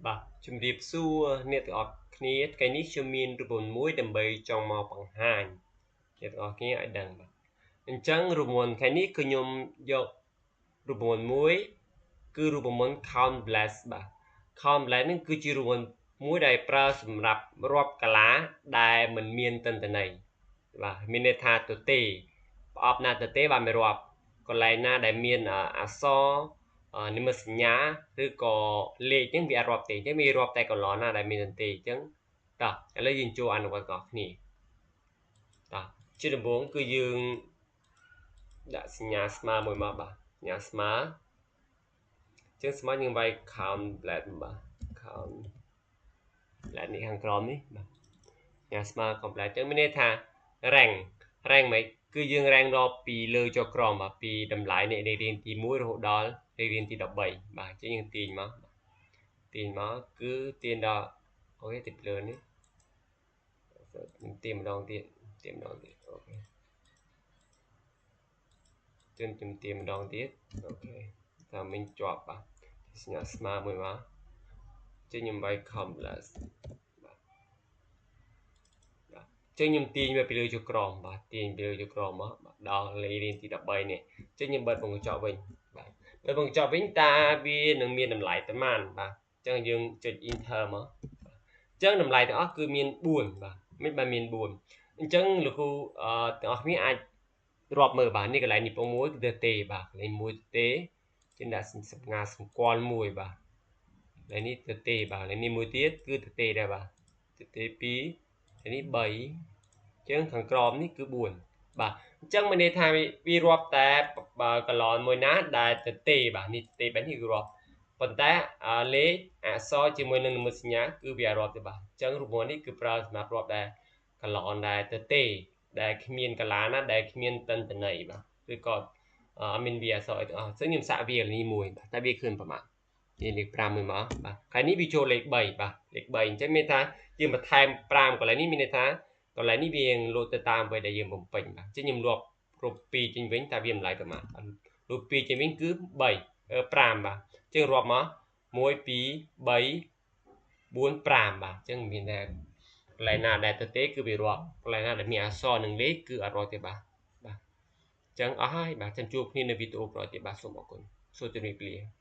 បាទជំរាបសួរអ្នកទាំងអស់គ្នាថ្ងៃនេះខ្ញុំមានរង្វាន់មួយដើម្បីចង់មកបង្ហាញអ្នកទាំងអស់គ្នាឲ្យដឹងបាទអញ្ចឹងរង្វាន់ថ្ងៃនេះគឺខ្ញុំយករង្វាន់មួយគឺរង្វាន់ Count Blast បាទ Count Blast នេះគឺជារង្វាន់មួយដែលប្រើសម្រាប់រាប់កាឡាដែលមិនមានទិន្នន័យបាទមានន័យថាទទេប្រអប់ណាទទេបាទមិនរាប់កន្លែងណាដែលមានអក្សរនិមិត្តសញ្ញាឬក៏លេខហ្នឹងវាអត់រាប់ទេអញ្ចឹងវារាប់តែកន្លងណាដែលមានទទេអញ្ចឹងតោះឥឡូវយើងចូលអនុវត្តទាំងអស់គ្នាតោះជាដំបូងគឺយើងដាក់សញ្ញាស្មើមួយមកបាទសញ្ញាស្មើអញ្ចឹងស្មើយើងវាយ count blend បាទ count blend នេះខាងក្រោមនេះបាទសញ្ញាស្មើ complete អញ្ចឹងមានន័យថា rank មិនគឺយើង rank ដល់ពីលើចុះក្រោមបាទពីតម្លៃនេះលេខរៀងទី1រហូតដល់លេខរៀងទី13បាទអញ្ចឹងយើងទាញមកគឺទាញដល់អូខេទីលើនេះទាញម្ដងទៀតអូខេទាញម្ដងទៀតអូខេតាមមិញជាប់បាទសញ្ញាស្មើមួយមកចេញខ្ញុំវាយ complex បាទចឹងខ្ញុំទាញវាពីលើចុះក្រោមបាទទាញពីលើចុះក្រោមមកដល់លេខរៀងទី13នេះចឹងខ្ញុំបិទវងកញ្ចក់វិញបាទបិទវងកញ្ចក់វិញតើវានឹងមានតម្លៃប៉ុន្មានបាទចឹងយើងចុច enter មកចឹងតម្លៃទាំងអស់គឺមាន4បាទមិនបានមាន4អញ្ចឹងលោកគ្រូទាំងអស់គ្នាអាចរាប់មើលបាទនេះកន្លែងនេះពង1គឺទេបាទកន្លែង1ទេជាដាក់សម្ងាសម្គាល់1បាទកន្លែងនេះទេបាទកន្លែងនេះមួយទៀតគឺទេដែរបាទទេ2កន្លែងនេះ3អញ្ចឹងខាងក្រោមនេះគឺ4បាទអញ្ចឹងមានន័យថាវារាប់តែកន្លងមួយណាដែលទេបាទនេះទេបែបនេះគឺរាប់ប៉ុន្តែលេខអក្សរជាមួយនឹងនិមិត្តសញ្ញាគឺវាអត់រាប់ទេបាទអញ្ចឹងរូបមន្តនេះគឺប្រើសម្រាប់រាប់តែកន្លងដែលទេដែលគ្មានកលាណាដែលគ្មានទិន្នន័យបាទឬក៏អត់មានវាអក្សរអីទាំងអស់អញ្ចឹងខ្ញុំសាកវានេះមួយបាទតែវាឃើញប្រមាណនេះលេខ5មួយមកបាទហើយនេះវាចូលលេខ3បាទលេខ3អញ្ចឹងមានថាយើងបន្ថែម5កន្លែងនេះមានន័យថាកន្លែងនេះវាលោតទៅតាមអ្វីដែលយើងបំពេញបាទអញ្ចឹងខ្ញុំរាប់2ចេញវិញតើវាតម្លៃប្រមាណរាប់2ចេញវិញគឺ5បាទអញ្ចឹងរាប់មក1 2 3 4 5បាទអញ្ចឹងមានតែកន្លែងណាដែលទេគឺវារាប់កន្លែងណាដែលមានអក្សរនិងលេខគឺអត់រាប់ទេបាទអញ្ចឹងអស់ហើយបាទចាំជួបគ្នានៅវីដេអូក្រោយទៀតបាទសូមអរគុណសូមជម្រាបលា